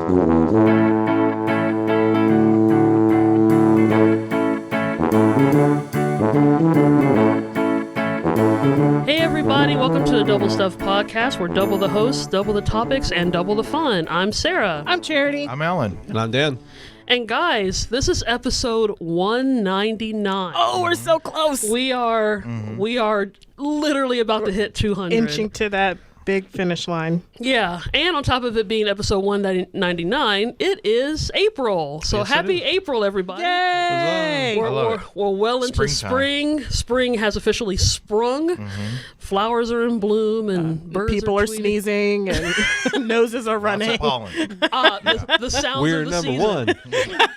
Hey everybody, welcome to the Double Stuff Podcast. We're double the hosts, double the topics, and double the fun. I'm Sarah. I'm Charity. I'm Alan. And I'm Dan. And guys, this is episode 199. Oh, we're so close. We are literally about to hit 200. Inching to that big finish line. Yeah, and on top of it being episode 199, it is April. So Yes, happy it is. April, everybody. Yay! We're, I love we're, it. we're well into spring. Spring has officially sprung. Flowers are in bloom and birds People are tweeting. sneezing and noses are Lots running. of pollen. The sounds We're of the number season. one.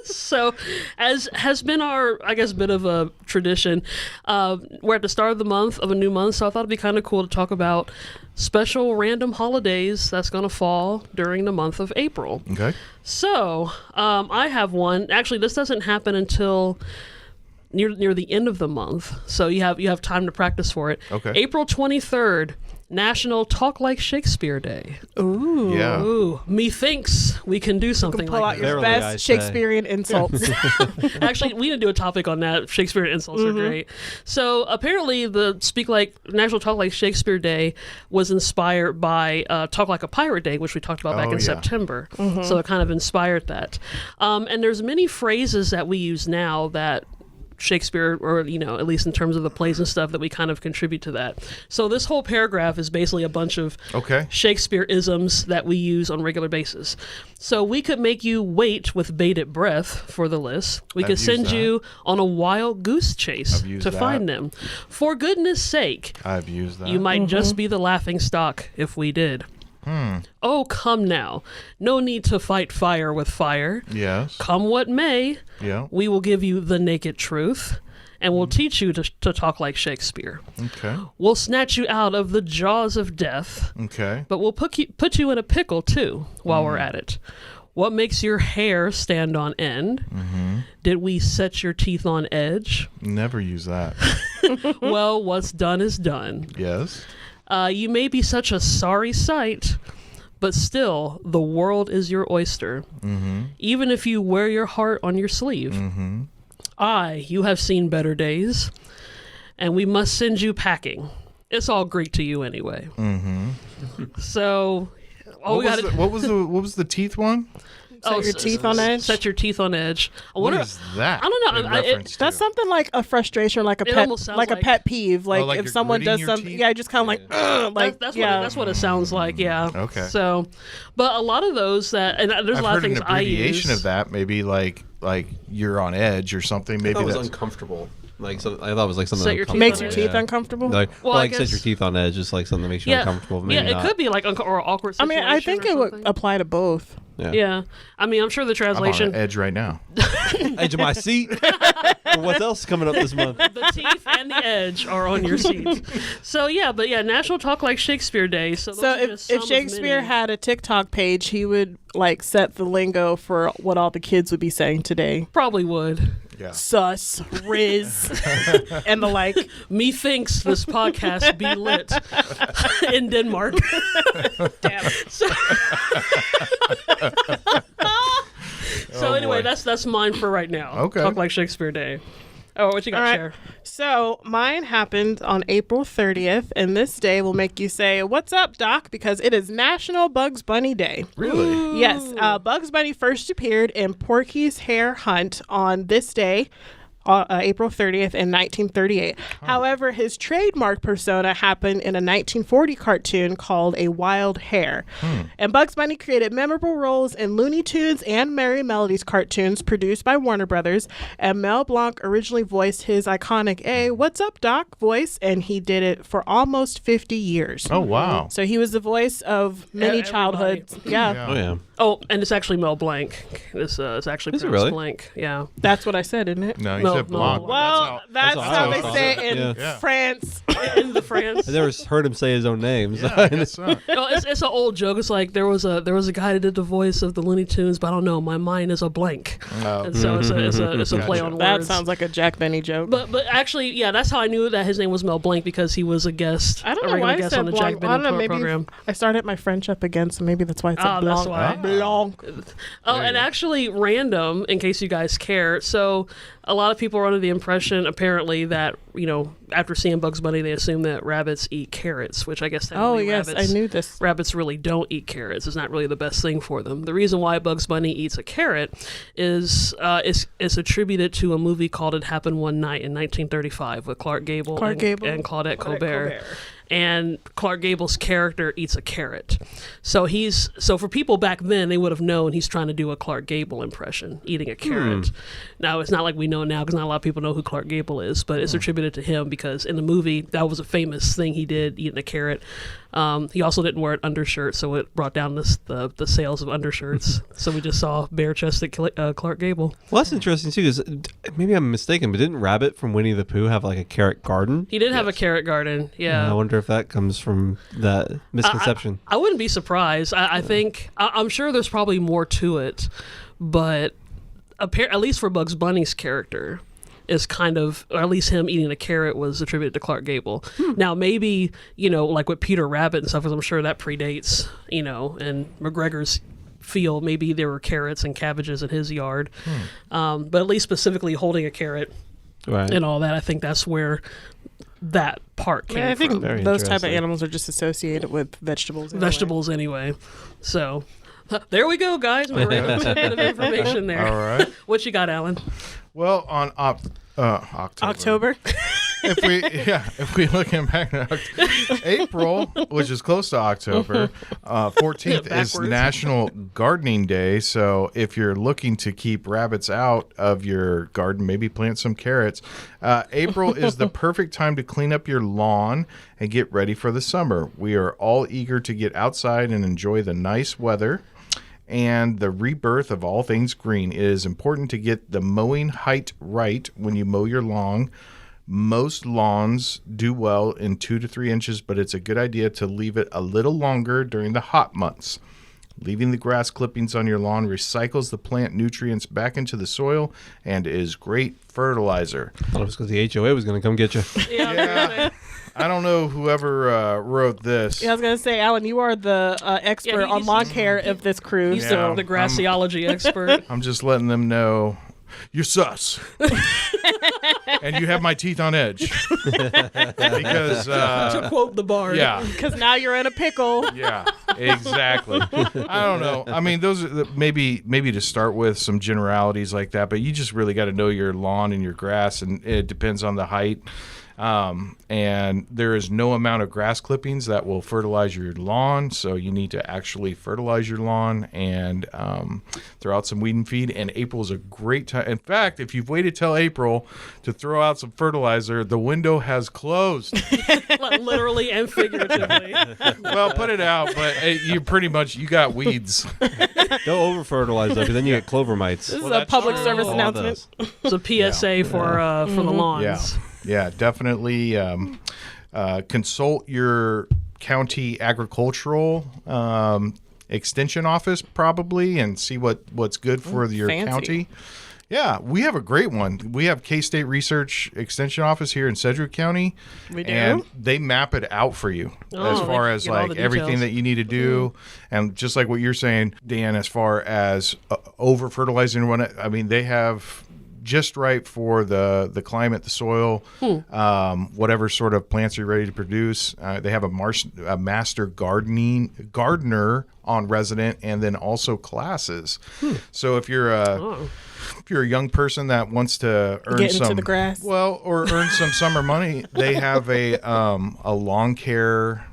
So, as has been our, I guess, bit of a tradition, we're at the start of the month, of a new month, so I thought it'd be kind of cool to talk about special random holidays that's going to fall during the month of April. Okay. So, I have one. Actually, this doesn't happen until near the end of the month, so you have time to practice for it. Okay. April 23rd, National Talk Like Shakespeare Day. Ooh. Yeah. Ooh, methinks we can do something Pull like out that. your Verily, I best say. Shakespearean insults. Actually, we need to do a topic on that. Shakespeare insults are great. So apparently, the National Talk Like Shakespeare Day was inspired by Talk Like a Pirate Day, which we talked about back Oh, in yeah. September. So it kind of inspired that. And there's many phrases that we use now that Shakespeare, or at least in terms of the plays and stuff, that we kind of contribute to that. So this whole paragraph is basically a bunch of Okay. Shakespeare-isms that we use on a regular basis. So we could make you wait with bated breath for the list. We I've could used send that. you on a wild goose chase I've used to that. find them. For goodness sake, I've used that. you might just be the laughing stock if we did. Oh, come now. No need to fight fire with fire. Yes. Come what may, Yeah. we will give you the naked truth, and we'll teach you to talk like Shakespeare. Okay. We'll snatch you out of the jaws of death, Okay. but we'll put you in a pickle, too, while we're at it. What makes your hair stand on end? Did we set your teeth on edge? Never use that. Well, what's done is done. Yes. You may be such a sorry sight, but still, the world is your oyster. Even if you wear your heart on your sleeve. Aye, you have seen better days, and we must send you packing. It's all Greek to you anyway. So, all we got to What was the teeth one? Set your teeth on edge. Set your teeth on edge. I What wonder, is that? I don't know. in I- it- reference That's to? something like a frustration, like a It pet, almost sounds like a like- pet peeve. Like like if you're someone gritting does your something, teeth? yeah, just kind of like, like that's yeah. what it sounds like. Yeah. Okay. So, but a lot of those that, and there's a I've lot of heard an things I abbreviation use. of that. Maybe like you're on edge or something. Maybe That was that's uncomfortable. Like I thought it was like something Set your teeth Makes on your edge. teeth uncomfortable. Like, Well, I like set guess- your teeth on edge, just like something that makes you Yeah. uncomfortable. Yeah, Maybe it not. could be like or awkward. I mean, I situation think or it would something. apply to both. Yeah. I mean, I'm sure the I'm on translation, edge right now. Edge of my seat. What else coming up this month? the teeth and the edge are on your seats. So yeah, but yeah, National Talk Like Shakespeare Day. So, those So are just some if of Shakespeare many. had a TikTok page, he would like set the lingo for what all the kids would be saying today. Probably would. Yeah. Sus, Riz, and the like. Methinks this podcast be lit in Denmark. Damn. So Oh, anyway, boy. that's mine for right now. Okay. Talk Like Shakespeare Day. Oh, what you got, All right. Cher? So mine happened on April 30th, and this day will make you say, "What's up, Doc?" Because it is National Bugs Bunny Day. Really? Yes, Bugs Bunny first appeared in Porky's Hare Hunt on this day, April 30th in 1938. However, his trademark persona happened in a 1940 cartoon called A Wild Hare. And Bugs Bunny created memorable roles in Looney Tunes and Merry Melodies cartoons produced by Warner Brothers. And Mel Blanc originally voiced his iconic "Hey, what's up, Doc?" voice, and he did it for almost 50 years. Oh wow. So he was the voice of many Everybody. childhoods. Yeah, Yeah. Oh yeah. Oh, and it's actually Mel Blanc. This is actually Is it pronounced really? Blanc. Yeah. that's what I said, isn't it? No, you Mel said blonde. no. Well, that's what I how always they thought. say it in Yeah. France. In the France. I never heard him say his own name. so- Yeah, I guess so. No, it's an old joke. It's like there was a guy that did the voice of the Looney Tunes, but I don't know. My mind is a blank, Oh. and so it's a play Gotcha. on That words. sounds like a Jack Benny joke. But actually, yeah, that's how I knew that his name was Mel Blanc, because he was a guest, I don't a know regular why I guest said on the Blanc. Jack Benny I don't know, maybe program. I started my French up again, so maybe that's why it's Ah, a that's Blanc. why. Blanc. Oh, and actually, random, in case you guys care. So, a lot of people are under the impression, apparently, that, after seeing Bugs Bunny, they assume that rabbits eat carrots, which I guess Oh, technically yes, I knew this. rabbits really don't eat carrots. It's not really the best thing for them. The reason why Bugs Bunny eats a carrot is attributed to a movie called It Happened One Night in 1935 with Clark Gable, and Claudette Colbert. And Clark Gable's character eats a carrot. So for people back then, they would have known he's trying to do a Clark Gable impression, eating a carrot. Now, it's not like we know now, because not a lot of people know who Clark Gable is, but it's attributed to him because in the movie, that was a famous thing he did, eating a carrot. He also didn't wear an undershirt, so it brought down the sales of undershirts. So we just saw bare-chested Clark Gable. Well, that's interesting too, because maybe I'm mistaken, but didn't Rabbit from Winnie the Pooh have like a carrot garden? He did have a carrot garden, yeah. I wonder if that comes from that misconception. I wouldn't be surprised. I think I'm sure there's probably more to it, but at least for Bugs Bunny's character, is kind of, or at least him eating a carrot was attributed to Clark Gable. Now but like with Peter Rabbit and stuff, because I'm sure that predates, and McGregor's field, maybe there were carrots and cabbages in his yard, but at least specifically holding a carrot Right. and all that, I think that's where that part came I think from. Very those type of interesting. animals are just associated with vegetables. Anyway. Vegetables anyway. So there we go, guys. We're random tidbit of information there. All right. What you got, Alan? Well, on October. If we look in back to April, which is close to October, 14th is Backwards. National Gardening Day. So if you're looking to keep rabbits out of your garden, maybe plant some carrots. April is the perfect time to clean up your lawn and get ready for the summer. We are all eager to get outside and enjoy the nice weather and the rebirth of all things green. It is important to get the mowing height right when you mow your lawn. Most lawns do well in 2 to 3 inches, but it's a good idea to leave it a little longer during the hot months. Leaving the grass clippings on your lawn recycles the plant nutrients back into the soil and is great fertilizer. I thought it was because the HOA was going to come get you. Yeah. I don't know whoever wrote this. Yeah, I was gonna say, Alan, you are the expert Yeah, on lawn care of this cruise. He's Yeah. the grassiology expert. I'm just letting them know you're sus. And you have my teeth on edge. Because, To quote the bard. yeah. Because now you're in a pickle. Yeah, exactly. I don't know. I mean, those are maybe to start with some generalities like that, but you just really got to know your lawn and your grass, and it depends on the height. And there is no amount of grass clippings that will fertilize your lawn, so you need to actually fertilize your lawn and throw out some weed and feed. And April is a great time. In fact, if you've waited till April to throw out some fertilizer, the window has closed. Literally and figuratively. Well, put it out, but you got weeds. Don't over fertilize though, because then you get clover mites. This is Well, a that's public true. service All announcement. It's a PSA for the lawns. Yeah, definitely consult your county agricultural extension office probably and see what's good for your fancy. county. Yeah, we have a great one. We have K-State Research Extension Office here in Sedgwick County. We do? And they map it out for you as they far as get all like the everything details. that you need to do. And just like what you're saying, Dan, as far as over fertilizing and whatnot, I mean, they have just right for the climate, the soil, whatever sort of plants you're ready to produce. They have a master gardener on resident, and then also classes. So if you're a young person that wants to earn Get into some the grass. well, or earn some summer money, they have a lawn care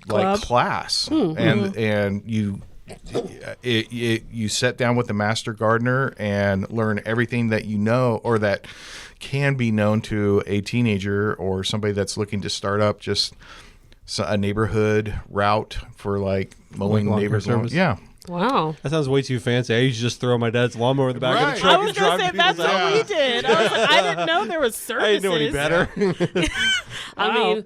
Club? class, and you sit down with the master gardener and learn everything that you know or that can be known to a teenager or somebody that's looking to start up just a neighborhood route for like mowing Like lawn care neighbors' lawn. service? Yeah. Wow. That sounds way too fancy. I used to just throw my dad's lawnmower in the back of Right. the truck I was and gonna drive say to that's people's what house. we did. I didn't know there was services. I didn't know any better. I Wow. mean,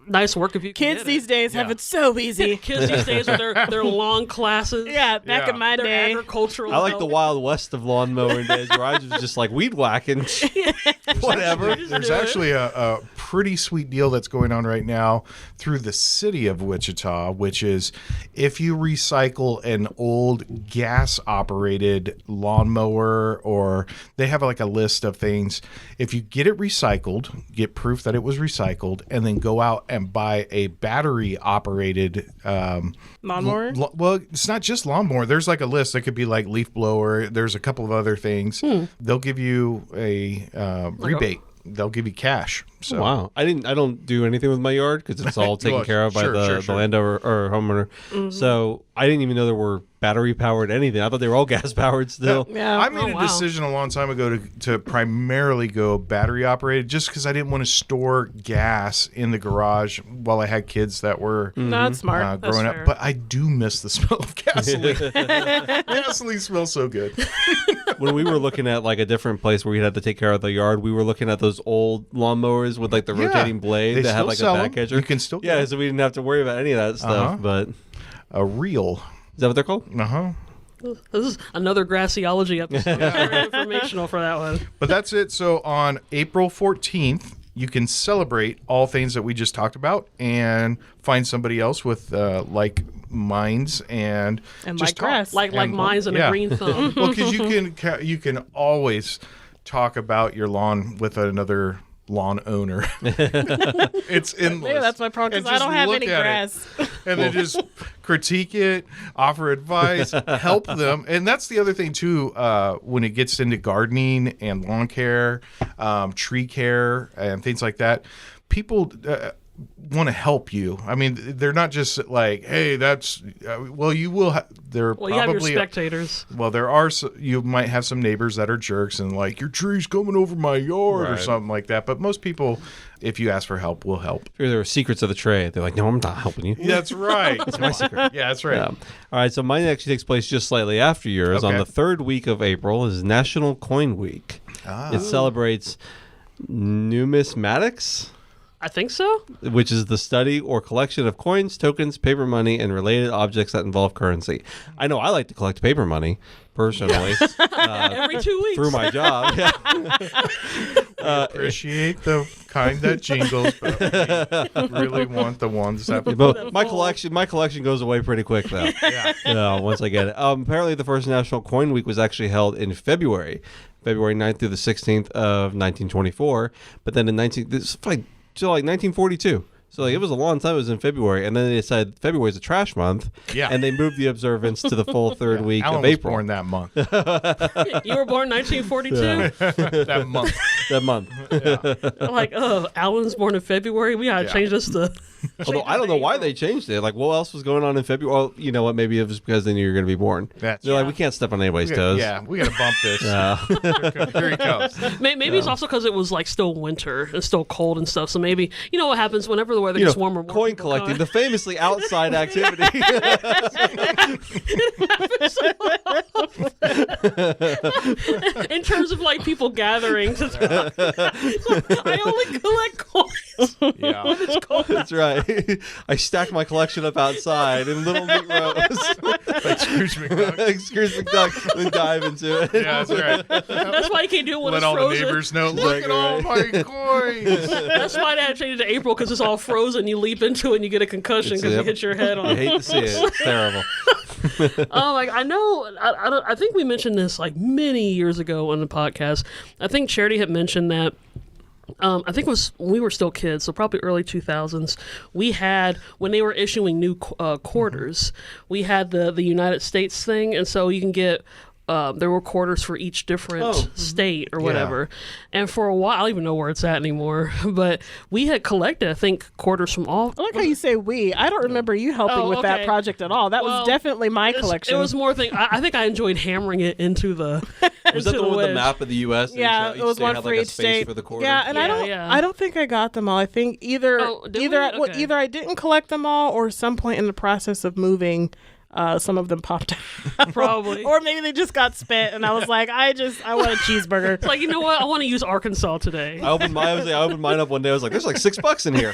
nice work if you can Kids get these days have Yeah. it so easy. Kids these days with their long classes. Yeah, back Yeah. in my Their day. agricultural. I like the help. Wild West of lawn mowing days where I was just like weed whacking. Whatever. There's do it. actually a pretty sweet deal that's going on right now through the city of Wichita, which is if you recycle an old gas operated lawnmower, or they have like a list of things. If you get it recycled, get proof that it was recycled, and then go out and buy a battery operated Lawnmower? well, it's not just lawnmower. There's like a list. It could be like leaf blower. There's a couple of other things. They'll give you a rebate. They'll give you cash. So Wow, I don't do anything with my yard because it's all taken Well, care of by sure, the sure. landowner or homeowner. So I didn't even know there were battery powered anything. I thought they were all gas powered still. Yeah. I made Oh, a wow. decision a long time ago to primarily go battery operated, just because I didn't want to store gas in the garage while I had kids that were No, that's smart. growing fair. up. But I do miss the smell of gasoline. Gasoline smells so good. When we were looking at like a different place where we had to take care of the yard, we were looking at those old lawnmowers with like the Yeah. rotating blade They that had still like sell a 'em. back catcher. You can still get yeah, 'em. so we didn't have to worry about any of that stuff. Uh-huh. But is A reel. that what they're called? This is another grassiology episode. Very informational for that one. But that's it. So on April 14th, you can celebrate all things that we just talked about and find somebody else with like minds and And just like talk. grass. Like And- mines and yeah. a green thumb. Well, because you can always talk about your lawn with another lawn owner. It's endless. Maybe that's my problem And because I just don't have look any at it, grass. and then just critique it, offer advice, help them. And that's the other thing too, when it gets into gardening and lawn care, tree care, and things like that. People want to help you. I mean, they're not just like, "Hey, that's." Well, you will. They're Well, you have your probably. spectators. Well, there are. You might have some neighbors that are jerks and like, your tree's coming over my yard or Right. something like that. But most people, if you ask for help, will help. Sure, there were secrets of the trade. They're like, no, I'm not helping you. That's right. It's my secret. Yeah, that's right. Yeah. All right, so mine actually takes place just slightly after yours. On Okay. the third week of April is National Coin Week. It celebrates numismatics, I think so. which is the study or collection of coins, tokens, paper money, and related objects that involve currency. I know I like to collect paper money personally Every 2 weeks. through my job. Yeah. Appreciate the kind that jingles, but we really want the ones that. But my collection goes away pretty quick though. Yeah. Once I get it. Apparently, the first National Coin Week was actually held in February 9th through the 16th of 1924. But then in 1942. So like, it was a long time. It was in February, and then they said February is a trash month. Yeah. And they moved the observance to the full third week Alan of was April. born that month. You were born 1942. That month. That month. Like, oh, Alan's born in February. We gotta Yeah. change this to. Although I don't know why they changed it. Like, what else was going on in February? Well, you know what? Maybe it was because they knew you were going to be born. That's They're like, we can't step on anybody's toes. Yeah, we got to bump this. Here he comes. Maybe it's also because it was like still winter and still cold and stuff. So maybe you know what happens whenever the weather You gets know, warmer. more coin people collecting, come. the famously outside activity. In terms of like people gathering. I only collect coins. Yeah. That's right. I stack my collection up outside in little neat rows. Like Scrooge McDuck. Scrooge McDuck and dive into it. Yeah, that's right. That's why you can't do it when Let it's all frozen. the neighbors know. Look at all my coins. That's why they had to change it to April because it's all frozen. You leap into it and you get a concussion because you Yep. hit your head You on it. hate to see it. It's terrible. Like I know, I think we mentioned this like many years ago on the podcast. I think Charity had mentioned that. I think it was when we were still kids, so probably early 2000s. We had when they were issuing new quarters, we had the United States thing, and so you can get. There were quarters for each different state or whatever. And for a while, I don't even know where it's at anymore, but we had collected, I think, quarters from all. I like how you say we. I don't remember you helping Oh, with that okay. project at all. That Well, was definitely my collection. It was more thing. I think I enjoyed hammering it into the. Was that the one with the wedge. map of the U.S.? Yeah, it was one for each state. For the quarter? Yeah, and Yeah. I don't think I got them all. I think either Oh, did we? either Okay. either I didn't collect them all, or some point in the process of moving, some of them popped out. Probably. Or maybe they just got spent, and I was like, I want a cheeseburger. It's like, you know what? I want to use Arkansas today. I opened mine up one day. I was like, there's like $6 in here.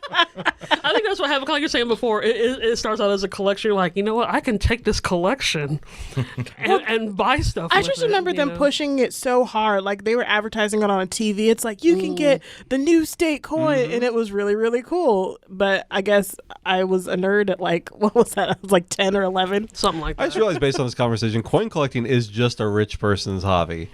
I think that's what happened. Like you're saying before, it starts out as a collection. You're like, you know what? I can take this collection and buy stuff. I with just it, remember you them know? pushing it so hard. Like they were advertising it on TV. It's like, you can get the new state coin. And it was really, really cool. But I guess I was a nerd at like, what was that? I was like 10 or 11. Something like I that. just realized based on this conversation, coin collecting is just a rich person's hobby.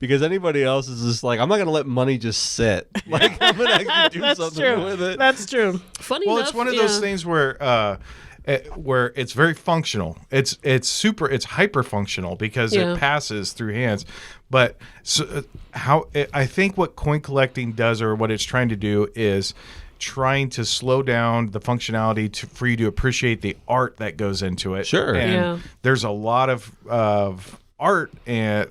Because anybody else is just like, I'm not going to let money just sit. Like, I'm going to actually do That's something true. with it. That's true. Funny Well, enough, it's one of those yeah. things where it's very functional. It's hyper functional because Yeah. it passes through hands. But I think what coin collecting does, or what it's trying to do, is trying to slow down the functionality for you to appreciate the art that goes into it. Sure. And Yeah. there's a lot of art and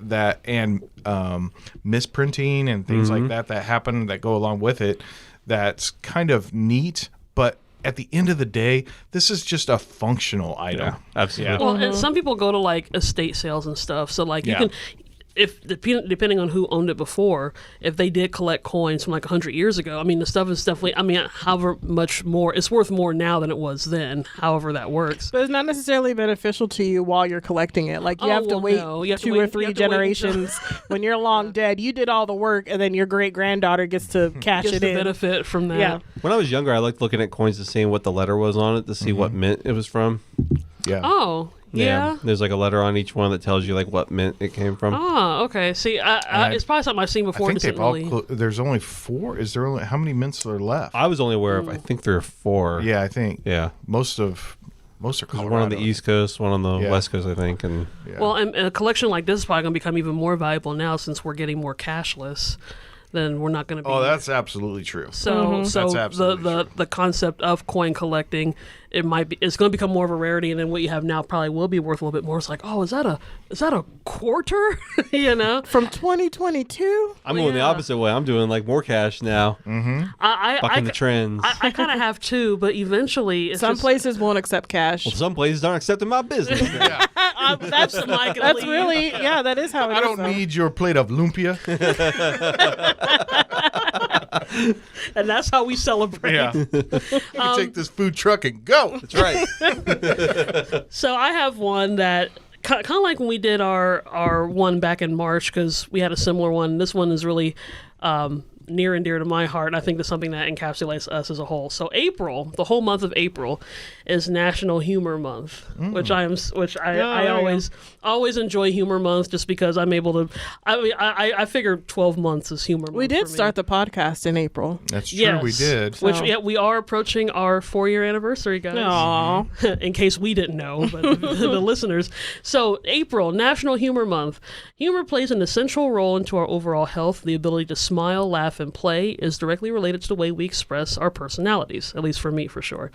misprinting and things like that happen that go along with it. That's kind of neat, but at the end of the day, this is just a functional item. Yeah, absolutely. Well, and some people go to like estate sales and stuff. So like you Yeah. can, if depending on who owned it before, if they did collect coins from like 100 years ago, I mean the stuff is definitely. I mean, however much more, it's worth more now than it was then. However that works. But it's not necessarily beneficial to you while you're collecting it. Like you Oh, have to well, wait no. You have to 2 wait- or you 3 have to wait until- generations. When you're long dead, you did all the work, and then your great granddaughter gets to cash Gets it the in. benefit from that. Yeah. When I was younger, I liked looking at coins to see what the letter was on it, to see what mint it was from. Yeah. Oh. Yeah. There's like a letter on each one that tells you like what mint it came from. Oh, okay. See, it's probably something I've seen I before. think Just they've didn't all. really- There's only 4. Is there only how many mints are left? I was only aware of I think 3 or 4. Yeah, I think. Yeah. Most are There's Colorado. one on the East Coast, one on the Yeah. West Coast, I think, and Yeah. Well, and a collection like this is probably going to become even more valuable now since we're getting more cashless. Then we're not going to be. Oh, that's absolutely true. so. So That's absolutely the concept of coin collecting, it's going to become more of a rarity, and then what you have now probably will be worth a little bit more. It's like, oh, is that a quarter? You know, From 2022? I'm going the yeah. opposite way. I'm doing like more cash now, I bucking the trends. I kind of have too, but eventually it's Some just, places won't accept cash. Well, some places aren't accepting my business. Yeah. That's Mike and that's Lee. really that is how it is. I don't though. need your plate of lumpia. and that's how we celebrate. Yeah. You can take this food truck and go. That's right. So I have one that kind of like when we did our one back in March, because we had a similar one. This one is really near and dear to my heart, and I think that's something that encapsulates us as a whole. So April, the whole month of April, is National Humor Month, which I there you always enjoy Humor Month just because I'm able to. I mean, I figured 12 months is Humor Month. We did for me. start the podcast in April. That's true. Yes, We did. Which So- we are approaching our 4-year anniversary, guys. Aw. In case we didn't know, but the listeners. So, April, National Humor Month. Humor plays an essential role into our overall health. The ability to smile, laugh, and play is directly related to the way we express our personalities, at least for me, for sure.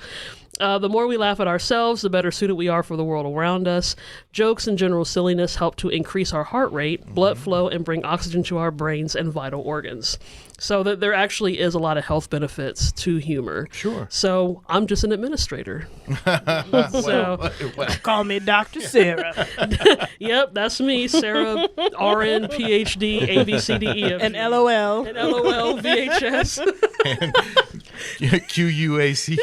The more we laugh at ourselves, the better suited we are for the world around us. Jokes and general silliness help to increase our heart rate, blood flow, and bring oxygen to our brains and vital organs. So that there actually is a lot of health benefits to humor. Sure. So I'm just an administrator. So, Call me Dr. Sarah. yep, that's me, Sarah, RN, PhD, ABCDE, And LOL. and LOL, VHS. QUACK.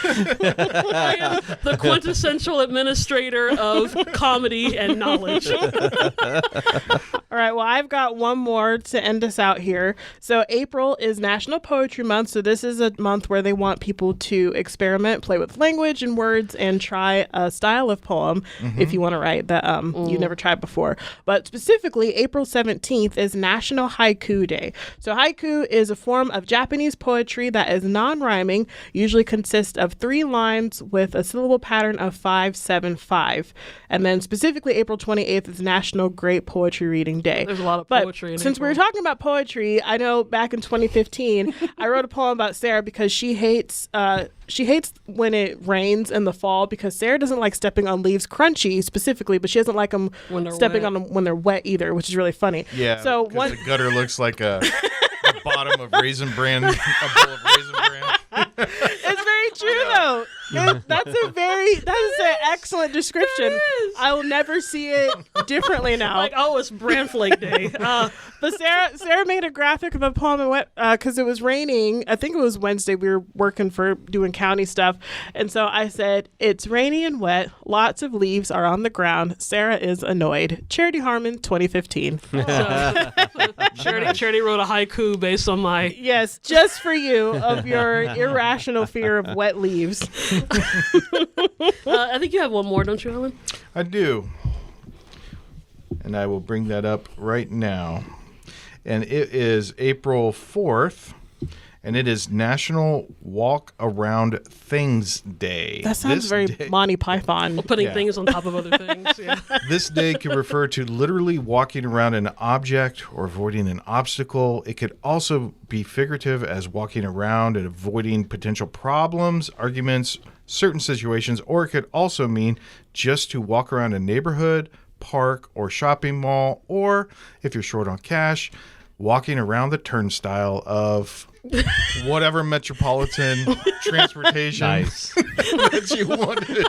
I am the quintessential administrator of comedy and knowledge. All right, well, I've got one more to end us out here. So April is National Poetry Month. So this is a month where they want people to experiment, play with language and words, and try a style of poem if you want to write that you never tried before. But specifically, April 17th is National Haiku Day. So haiku is a form of Japanese poetry that is non-rhyming, usually consists of 3 lines with a syllable pattern of 5-7-5. And then specifically April 28th is National Great Poetry Reading Day. There's a lot of But poetry in since we were April. talking about poetry, I know back in 2015, I wrote a poem about Sarah because she hates when it rains in the fall because Sarah doesn't like stepping on leaves crunchy specifically, but she doesn't like them When they're stepping wet. on them when they're wet either, which is really funny. Yeah. So 'cause one the gutter looks like the bottom of Raisin Bran, a bowl of Raisin Bran. it's very very true, though. That is an excellent description. I will never see it differently now. Like, oh, it's bran flake day. But Sarah made a graphic of a palm and wet because it was raining. I think it was Wednesday. We were working for doing county stuff. And so I said, it's rainy and wet. Lots of leaves are on the ground. Sarah is annoyed. Charity Harmon, 2015. Charity wrote a haiku based on my. Yes, just for you of your irrational fear of wet leaves. I think you have one more, don't you, Ellen? I do. And I will bring that up right now. And it is April 4th, and it is National Walk Around Things Day. That sounds very Monty Python. Putting things on top of other things. Yeah. This day can refer to literally walking around an object or avoiding an obstacle. It could also be figurative as walking around and avoiding potential problems, arguments, certain situations, or it could also mean just to walk around a neighborhood, park, or shopping mall, or if you're short on cash, walking around the turnstile of whatever metropolitan transportation that you wanted.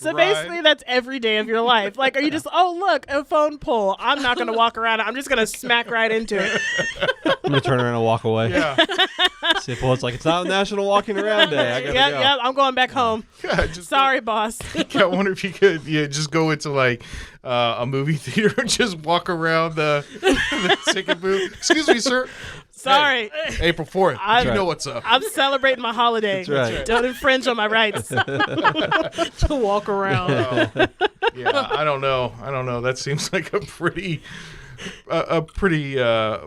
So basically, that's every day of your life. Like, are you just, oh, look, a phone pole. I'm not going to walk around. I'm just going to smack right into it. I'm going to turn around and walk away. Yeah. See, well, it's like, it's not National Walking Around Day. I gotta go. Yeah, I'm going back home. Yeah, Sorry, boss. I wonder if you could just go into like a movie theater and just walk around the ticket booth. Excuse me, sir. Sorry. Hey, April 4th. You know what's up. I'm celebrating my holiday. That's right. Don't infringe on my rights. To walk around. Yeah, I don't know. That seems like a pretty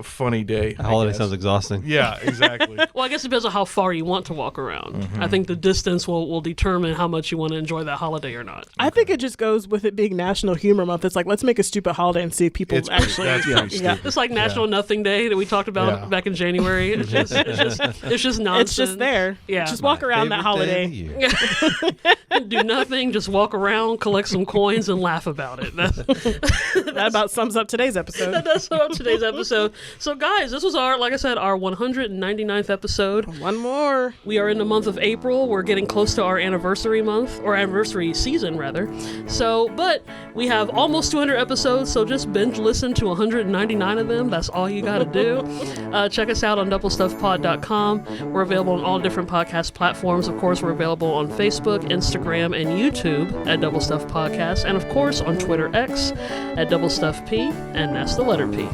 funny day. The holiday sounds exhausting. Yeah, exactly. Well, I guess it depends on how far you want to walk around. I think the distance will determine how much you want to enjoy that holiday or not. I think it just goes with it being National Humor Month. It's like, let's make a stupid holiday and see if people That's actually. pretty stupid. It's like National Nothing Day that we talked about back in January. It's just nonsense. It's just there. Yeah. Just walk around that holiday. Do nothing, just walk around, collect some coins, and laugh about it. That about sums up today's episode. That does sum up today's episode. So, guys, this was our 199th episode. One more. We are in the month of April. We're getting close to our anniversary month, or anniversary season, rather. So, but we have almost 200 episodes, so just binge listen to 199 of them. That's all you got to do. Check us out on doublestuffpod.com. We're available on all different podcast platforms. Of course, we're available on Facebook, Instagram, and YouTube at Double Stuff Podcast, and of course on Twitter X at Double Stuff P, and that's the letter P.